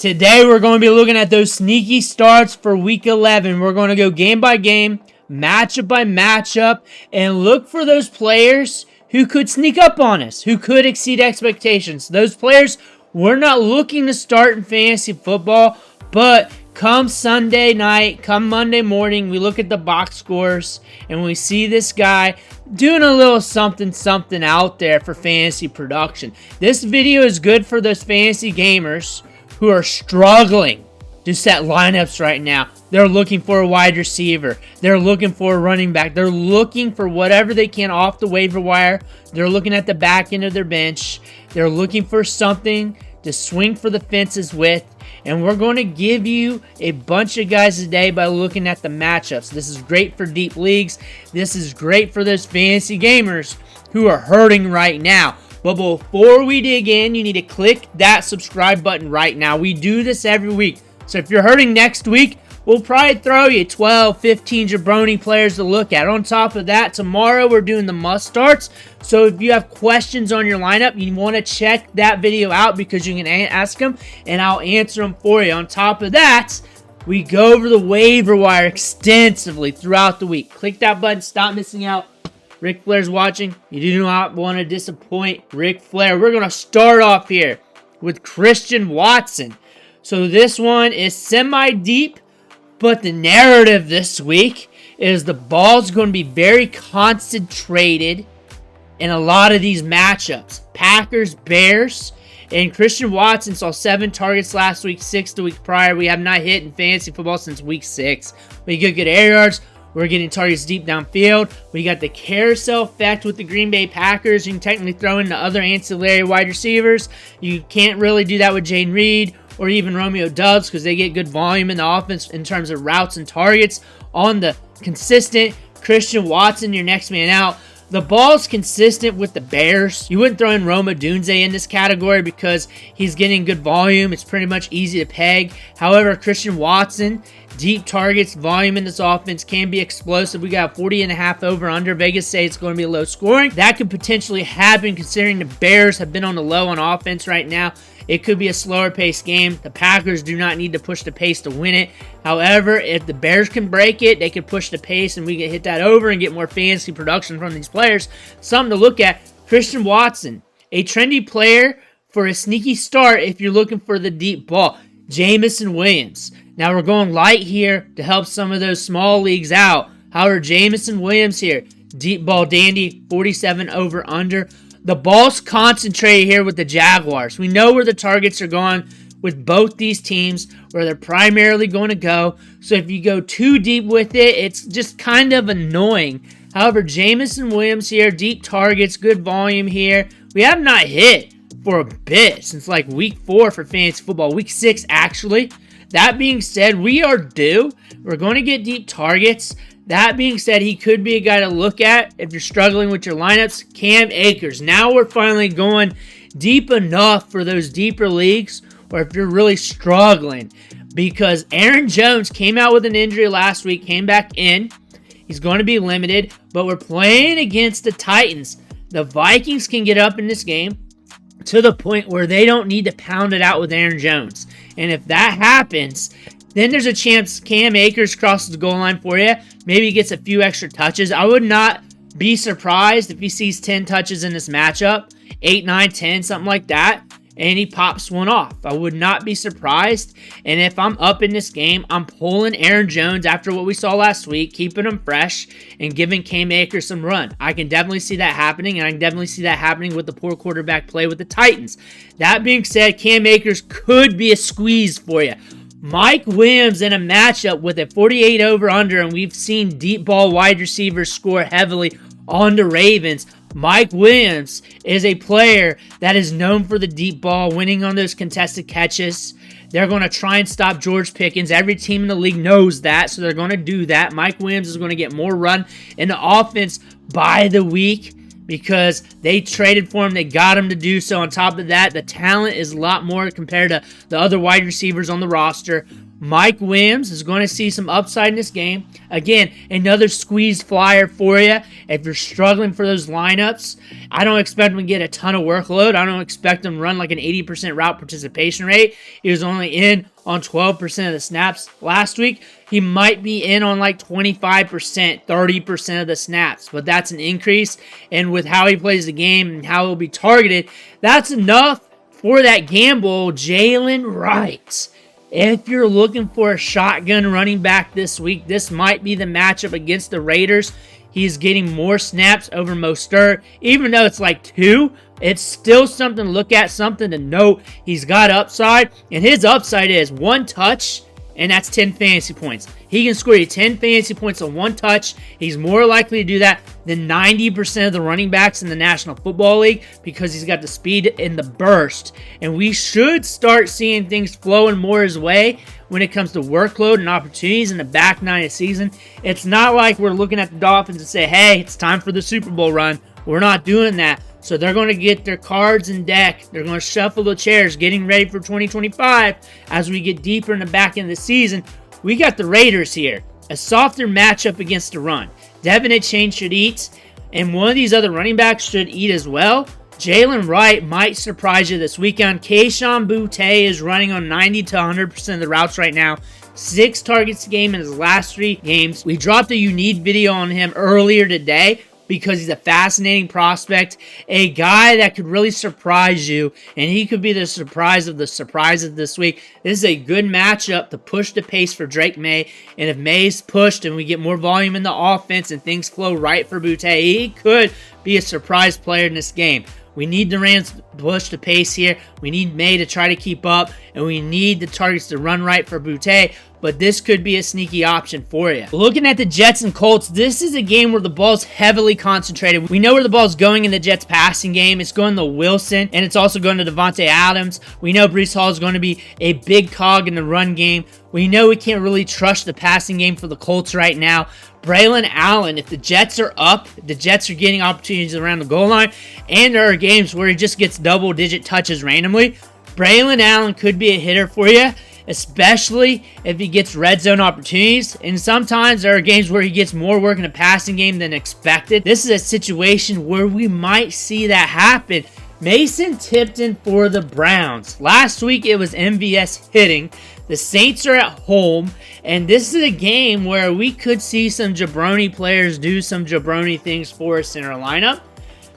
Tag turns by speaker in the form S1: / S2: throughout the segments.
S1: Today we're going to be looking at those sneaky starts for Week 11. We're going to go game by game, matchup by matchup, and look for those players who could sneak up on us, who could exceed expectations. Those players we're not looking to start in fantasy football, but come Sunday night, come Monday morning, we look at the box scores and we see this guy doing a little something out there for fantasy production. This video is good for those fantasy gamers who are struggling to set lineups right now. They're looking for a wide receiver. They're looking for a running back. They're looking for whatever they can off the waiver wire. They're looking at the back end of their bench. They're looking for something to swing for the fences with. And we're going to give you a bunch of guys today by looking at the matchups. This is great for deep leagues. This is great for those fantasy gamers who are hurting right now. But before we dig in, you need to click that subscribe button right now. We do this every week. So if you're hurting next week, we'll probably throw you 12, 15 jabroni players to look at. On top of that, tomorrow we're doing the must starts. So if you have questions on your lineup, you want to check that video out because you can ask them and I'll answer them for you. On top of that, we go over the waiver wire extensively throughout the week. Click that button, stop missing out. Ric Flair's watching. You do not want to disappoint Ric Flair. We're going to start off here with Christian Watson. So this one is semi-deep, but the narrative this week is the ball's going to be very concentrated in a lot of these matchups. Packers, Bears, and Christian Watson saw 7 targets last week, 6 the week prior. We have not hit in fantasy football since week 6. We get good air yards. We're getting targets deep downfield. We got the carousel effect with the Green Bay Packers. You can technically throw in the other ancillary wide receivers. You can't really do that with Jaylen Wright or even Romeo Doubs because they get good volume in the offense in terms of routes and targets. On the consistent Christian Watson, your next man out. The ball's consistent with the Bears. You wouldn't throw in Roma Dunze in this category because he's getting good volume. It's pretty much easy to peg. However, Christian Watson, deep targets, volume in this offense can be explosive. We got 40.5 over under. Vegas say it's going to be low scoring. That could potentially happen considering the Bears have been on the low on offense right now. It could be a slower paced game. The Packers do not need to push the pace to win it. However, if the Bears can break it, they can push the pace and we can hit that over and get more fantasy production from these players. Something to look at. Christian Watson, a trendy player for a sneaky start if you're looking for the deep ball. Jameson Williams. Now we're going light here to help some of those small leagues out. However, Jameson Williams here, deep ball dandy, 47 over under. The ball's concentrated here with the Jaguars. We know where the targets are going with both these teams, where they're primarily going to go. So if you go too deep with it, it's just kind of annoying. However, Jameson Williams here, deep targets, good volume here. We have not hit for a bit since like week 4 for fantasy football. Week 6, actually. That being said, we are due. We're going to get deep targets. That being said, he could be a guy to look at if you're struggling with your lineups. Cam Akers. Now we're finally going deep enough for those deeper leagues, or if you're really struggling, because Aaron Jones came out with an injury last week, came back in. He's going to be limited, but we're playing against the Titans. The Vikings can get up in this game to the point where they don't need to pound it out with Aaron Jones. And if that happens, then there's a chance Cam Akers crosses the goal line for you. Maybe he gets a few extra touches. I would not be surprised if he sees 10 touches in this matchup, 8, 9, 10, something like that, and he pops one off. I would not be surprised. And if I'm up in this game, I'm pulling Aaron Jones after what we saw last week, keeping him fresh, and giving Cam Akers some run. I can definitely see that happening, and I can definitely see that happening with the poor quarterback play with the Titans. That being said, Cam Akers could be a squeeze for you. Mike Williams in a matchup with a 48 over under, and we've seen deep ball wide receivers score heavily on the Ravens. Mike Williams is a player that is known for the deep ball, winning on those contested catches. They're going to try and stop George Pickens. Every team in the league knows that, so they're going to do that. Mike Williams is going to get more run in the offense by the week because they traded for him. They got him to do so. On top of that, the talent is a lot more compared to the other wide receivers on the roster. Mike Williams is going to see some upside in this game. Again, another squeeze flyer for you. If you're struggling for those lineups, I don't expect him to get a ton of workload. I don't expect him to run like an 80% route participation rate. He was only in on 12% of the snaps last week. He might be in on like 25%, 30% of the snaps, but that's an increase. And with how he plays the game and how he'll be targeted, that's enough for that gamble. Jaylen Wright. If you're looking for a shotgun running back this week, this might be the matchup against the Raiders. He's getting more snaps over Mostert. Even though it's like 2, it's still something to look at, something to note. He's got upside, and his upside is 1 touch, and that's 10 fantasy points. He can score you 10 fantasy points on 1 touch. He's more likely to do that than 90% of the running backs in the National Football League because he's got the speed and the burst. And we should start seeing things flowing more his way when it comes to workload and opportunities in the back 9 of the season. It's not like we're looking at the Dolphins and say, hey, it's time for the Super Bowl run. We're not doing that. So they're going to get their cards in deck. They're going to shuffle the chairs, getting ready for 2025 as we get deeper in the back end of the season. We got the Raiders here. A softer matchup against the run. Devin Achane should eat, and one of these other running backs should eat as well. Jaylen Wright might surprise you this weekend. Kayshon Boutte is running on 90 to 100% of the routes right now. 6 targets a game in his last 3 games. We dropped a unique video on him earlier today because he's a fascinating prospect, a guy that could really surprise you, and he could be the surprise of the surprises this week. This is a good matchup to push the pace for Drake May, and if May's pushed and we get more volume in the offense and things flow right for Boutte, he could be a surprise player in this game. We need the Rams to push the pace here. We need May to try to keep up, and we need the targets to run right for Boutte, but this could be a sneaky option for you. Looking at the Jets and Colts, this is a game where the ball's heavily concentrated. We know where the ball's going in the Jets passing game. It's going to Wilson, and it's also going to Davante Adams. We know Breece Hall is going to be a big cog in the run game. We know we can't really trust the passing game for the Colts right now. Braelon Allen, if the Jets are up, the Jets are getting opportunities around the goal line, and there are games where he just gets double-digit touches randomly. Braelon Allen could be a hitter for you, especially if he gets red zone opportunities. And sometimes there are games where he gets more work in the passing game than expected. This is a situation where we might see that happen. Mason Tipton for the Browns. Last week it was MVS hitting. The Saints are at home, and this is a game where we could see some jabroni players do some jabroni things for us in our lineup.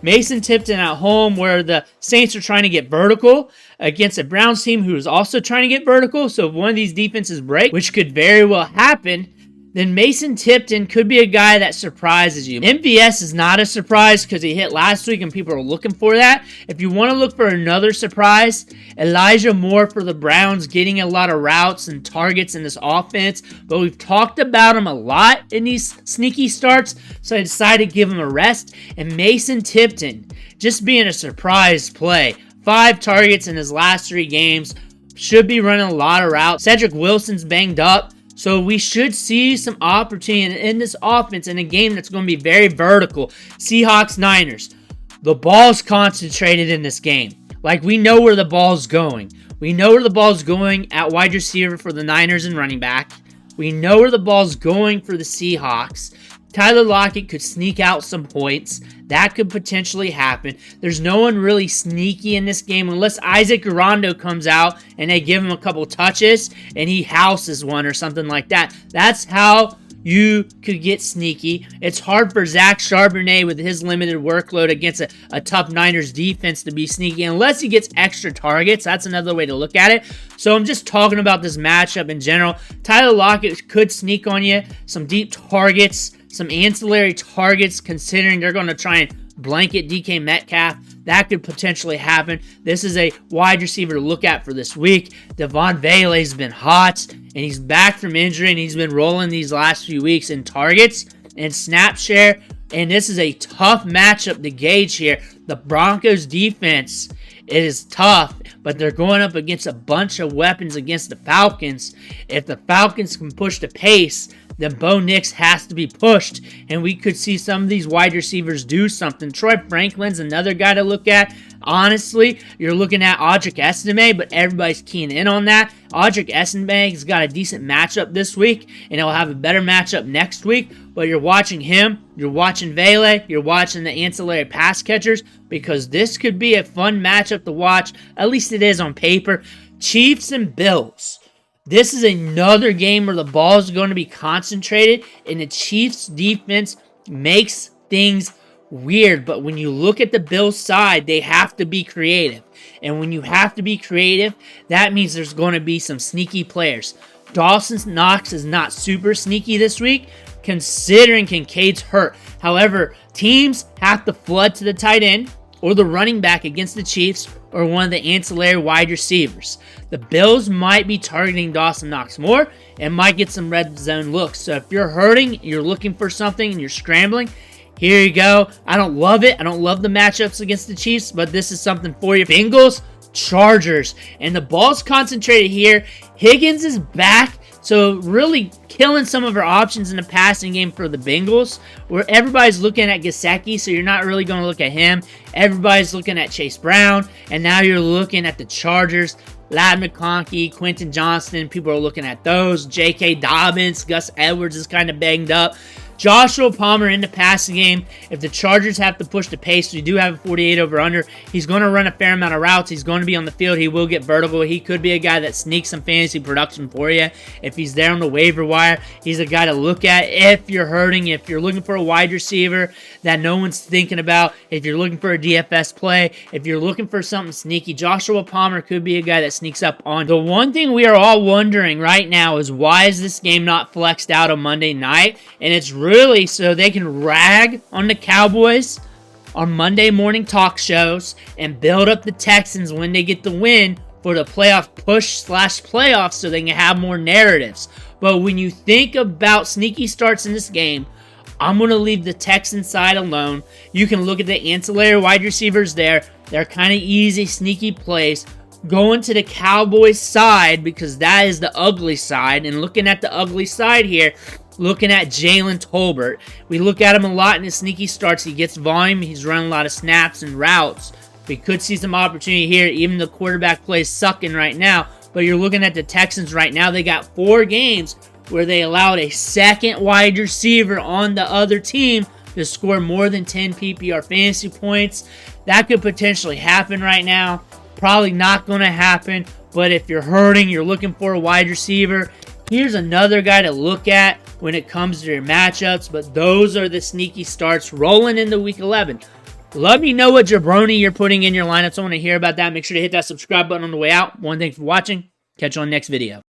S1: Mason Tipton at home, where the Saints are trying to get vertical against a Browns team who is also trying to get vertical. So if one of these defenses break, which could very well happen, then Mason Tipton could be a guy that surprises you. MVS is not a surprise because he hit last week and people are looking for that. If you want to look for another surprise, Elijah Moore for the Browns, getting a lot of routes and targets in this offense, but we've talked about him a lot in these sneaky starts, so I decided to give him a rest. And Mason Tipton, just being a surprise play. 5 targets in his last 3 games, should be running a lot of routes. Cedric Wilson's banged up, so we should see some opportunity in this offense in a game that's going to be very vertical. Seahawks, Niners. The ball's concentrated in this game. Like, we know where the ball's going. We know where the ball's going at wide receiver for the Niners and running back. We know where the ball's going for the Seahawks. Tyler Lockett could sneak out some points. That could potentially happen. There's no one really sneaky in this game unless Isaac Rondo comes out and they give him a couple touches and he houses one or something like that. That's how you could get sneaky. It's hard for Zach Charbonnet with his limited workload against a tough Niners defense to be sneaky unless he gets extra targets. That's another way to look at it. So I'm just talking about this matchup in general. Tyler Lockett could sneak on you some deep targets, some ancillary targets, considering they're going to try and blanket DK Metcalf. That could potentially happen. This is a wide receiver to look at for this week. Devaughn Vele has been hot, and he's back from injury, and he's been rolling these last few weeks in targets and snap share. And this is a tough matchup to gauge here. The Broncos defense, it is tough, but they're going up against a bunch of weapons against the Falcons. If the Falcons can push the pace, then Bo Nix has to be pushed, and we could see some of these wide receivers do something. Troy Franklin's another guy to look at. Honestly, you're looking at Audric Estime, but everybody's keying in on that. Audric Estime has got a decent matchup this week, and he'll have a better matchup next week. But you're watching him, you're watching Vele, you're watching the ancillary pass catchers, because this could be a fun matchup to watch. At least it is on paper. Chiefs and Bills. This is another game where the ball is going to be concentrated, and the Chiefs' defense makes things weird. But when you look at the Bills' side, they have to be creative. And when you have to be creative, that means there's going to be some sneaky players. Dawson Knox is not super sneaky this week, considering Kincaid's hurt. However, teams have to flood to the tight end or the running back against the Chiefs or one of the ancillary wide receivers. The Bills might be targeting Dawson Knox more and might get some red zone looks. So if you're hurting, you're looking for something, and you're scrambling, here you go. I don't love it. I don't love the matchups against the Chiefs, but this is something for you. Bengals, Chargers, and the ball's concentrated here. Higgins is back, so really killing some of our options in the passing game for the Bengals, where everybody's looking at Gesicki, so you're not really going to look at him. Everybody's looking at Chase Brown, and now you're looking at the Chargers. Ladd McConkey, Quentin Johnston, people are looking at those. J.K. Dobbins, Gus Edwards is kind of banged up. Joshua Palmer in the passing game. If the Chargers have to push the pace, we do have a 48 over under. He's going to run a fair amount of routes. He's going to be on the field. He will get vertical. He could be a guy that sneaks some fantasy production for you. If he's there on the waiver wire, he's a guy to look at if you're hurting, if you're looking for a wide receiver that no one's thinking about, if you're looking for a DFS play, if you're looking for something sneaky, Joshua Palmer could be a guy that sneaks up on. The one thing we are all wondering right now is, why is this game not flexed out on Monday night? And it's really so they can rag on the Cowboys on Monday morning talk shows and build up the Texans when they get the win for the playoff push/playoffs, so they can have more narratives. But when you think about sneaky starts in this game, I'm going to leave the Texans side alone. You can look at the ancillary wide receivers there. They're kind of easy, sneaky plays. Going to the Cowboys side, because that is the ugly side. And looking at the ugly side here, looking at Jalen Tolbert. We look at him a lot in his sneaky starts. He gets volume. He's running a lot of snaps and routes. We could see some opportunity here. Even the quarterback play is sucking right now. But you're looking at the Texans right now. They got 4 games where they allowed a second wide receiver on the other team to score more than 10 PPR fantasy points. That could potentially happen right now. Probably not going to happen. But if you're hurting, you're looking for a wide receiver, here's another guy to look at when it comes to your matchups. But those are the sneaky starts rolling into Week 11. Let me know what jabroni you're putting in your lineups. I want to hear about that. Make sure to hit that subscribe button on the way out. Thanks for watching. Catch you on the next video.